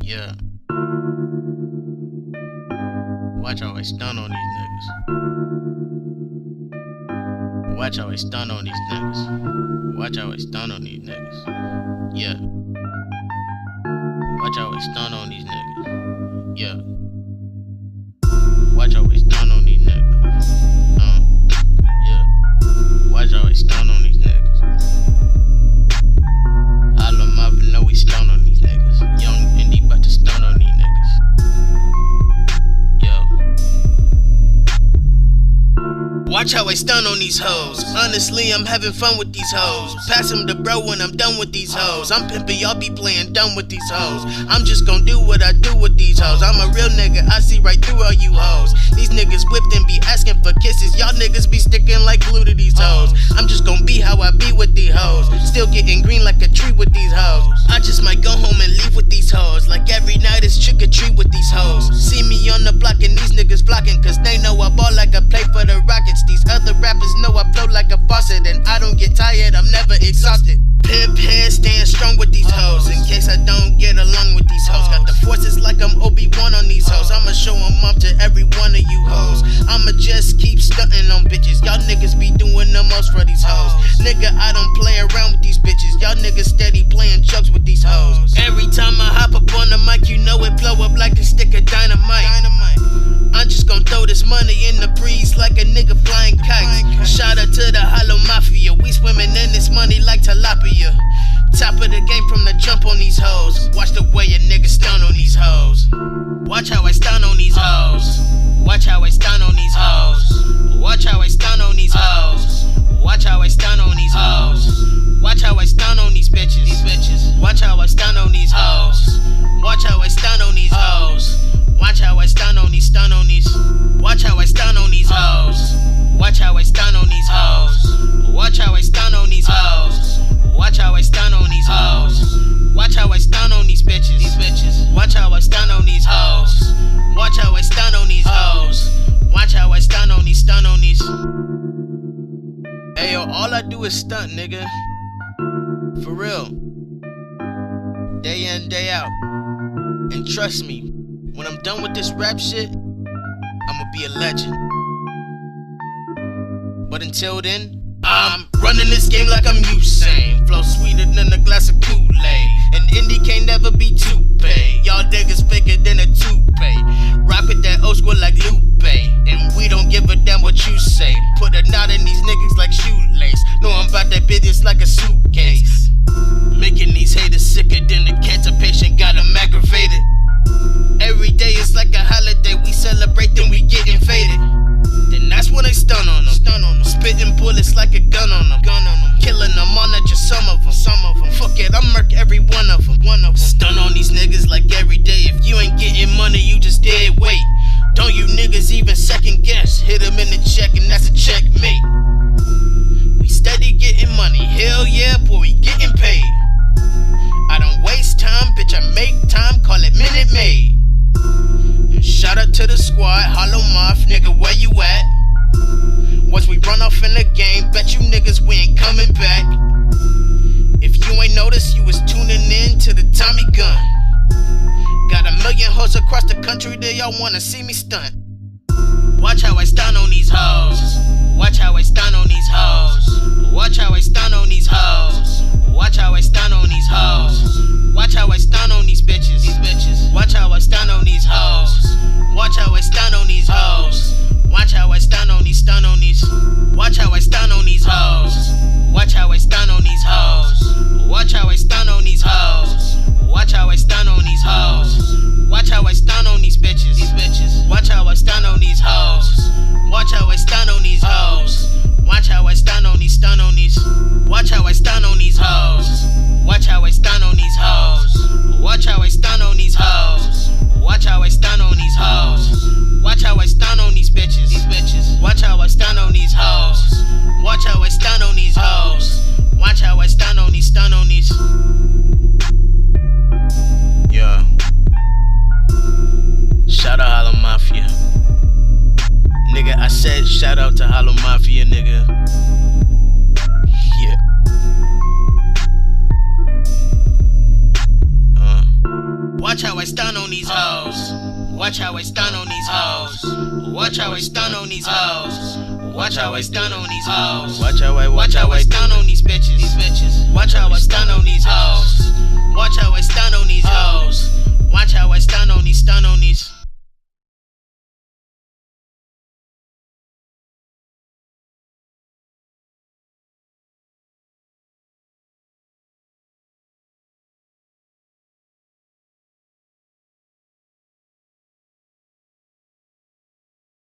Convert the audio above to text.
Yeah. Watch how I stun on these niggas. Watch how I stun on these niggas. Watch how I stun on these niggas. Yeah. Watch how I stun on these niggas. Yeah. Watch how I stun on these niggas. Yeah. Watch how I stun on these niggas. I love Marvin, know we stun on these niggas. Young indie about to stun on these niggas. Watch how I stun on these hoes. Honestly, I'm having fun with these hoes. Pass them to bro when I'm done with these hoes. I'm pimpin', y'all be playing dumb with these hoes. I'm just gon' do what I do with these hoes. I'm a real nigga, I see right through all you hoes. These niggas whipped and be asking for kisses. Y'all niggas be sticking like glue to these hoes. I'm just gon' be how I be with these hoes. Still getting green like a tree with these hoes. I just might go home and leave with these hoes. Like every night it's trick or treat with these hoes. See me on the block and these niggas flocking, cause they know I ball like I play for the Rockets. These other rappers know I flow like a faucet, and I don't get tired, I'm never exhausted. Pimp head, stand strong with these hoes, in case I don't get along with these hoes. Got the forces like I'm Obi-Wan on these hoes. I'ma show them up to every one of you hoes. I'ma just keep stunting on bitches. Y'all niggas be doing the most for these hoes. Nigga, I don't play around with these bitches. Y'all niggas steady playing chucks with these hoes. Every time I hop up on the mic, you know it blow up like a stick of dynamite. I'm just gon' throw this money in the breeze like a nigga flying kites. Shout out to the Hollow Mafia, we swimming in this money like tilapia. Top of the game from the jump on these hoes. Watch the way a nigga stun on these hoes. Watch how I stun on these hoes. Watch how I stun on these hoes. Watch how I stun on these hoes. Watch how I stun on these hoes. Watch how I stun on these bitches. Watch how I stun on these hoes. Watch how I stun on these hoes. Watch how I stun on these, stun on these. Watch how I stun on these hoes. Watch how I stun on these hoes. Watch how I stun on these hoes. Watch how I stun on these hoes. Watch how I stun on these bitches. Watch how I stun on these hoes. Watch how I stun on these hoes. Watch how I stun on these, stun on these. Hey yo, all I do is stunt, nigga. For real. Day in, day out. And trust me, when I'm done with this rap shit, I'ma be a legend. But until then, I'm running this game like I'm Usain. Flow sweeter than a glass of Kool-Aid. And indie can't never be too paid. Y'all niggas faker than a toupee. Rock with that old school like Lupe. And we don't give a damn what you say. Put a knot in these niggas like shoelace. Know I'm about that business like a suitcase. Making these haters sicker than a cancer patient, got 'em aggravated. Every day is like a holiday, we celebrate, then we getting faded. Then that's when I stun on them. Spitting bullets like a gun on them. Killing them all, not just some of them. Fuck it, I murk every one of them. Stun on these niggas like every day. If you ain't getting money, you just dead weight. Don't you niggas even second guess. Hit them in the check and that's a checkmate. We steady getting money, hell yeah, boy, we getting paid. I don't waste time, bitch, I make time, call it Minute Maid. And shout out to the squad, Hollow Moth, nigga, where you at? Once we run off in the game, bet you niggas we ain't coming back. If you ain't noticed, you was tuning in to the Tommy gun. Got a million hoes across the country, they all wanna see me stunt. Watch how I stun on these hoes. Watch how I stun on these hoes. Watch how I stun on these hoes. Watch how I stun on these hoes. Watch how I stun on these bitches. Watch how I stun on these hoes. Watch how I stun on these hoes. Watch how I stun on these, stun on these. Watch how I stun on these hoes. Watch how I stun on these hoes. Watch how I stun on these hoes. Watch how I stun on these hoes. Watch how I stun on these bitches. Watch how I stun on these hoes. Watch how I stun on these hoes. Watch how I stun on these, stun on these. Watch how I stun on these hoes. Watch how I stun on Watch how I stun on these hoes. Watch how I stun on these hoes. Watch how I stun on these hoes. Watch how I stun on these bitches. Watch how I stun on these hoes. Watch how I stun on these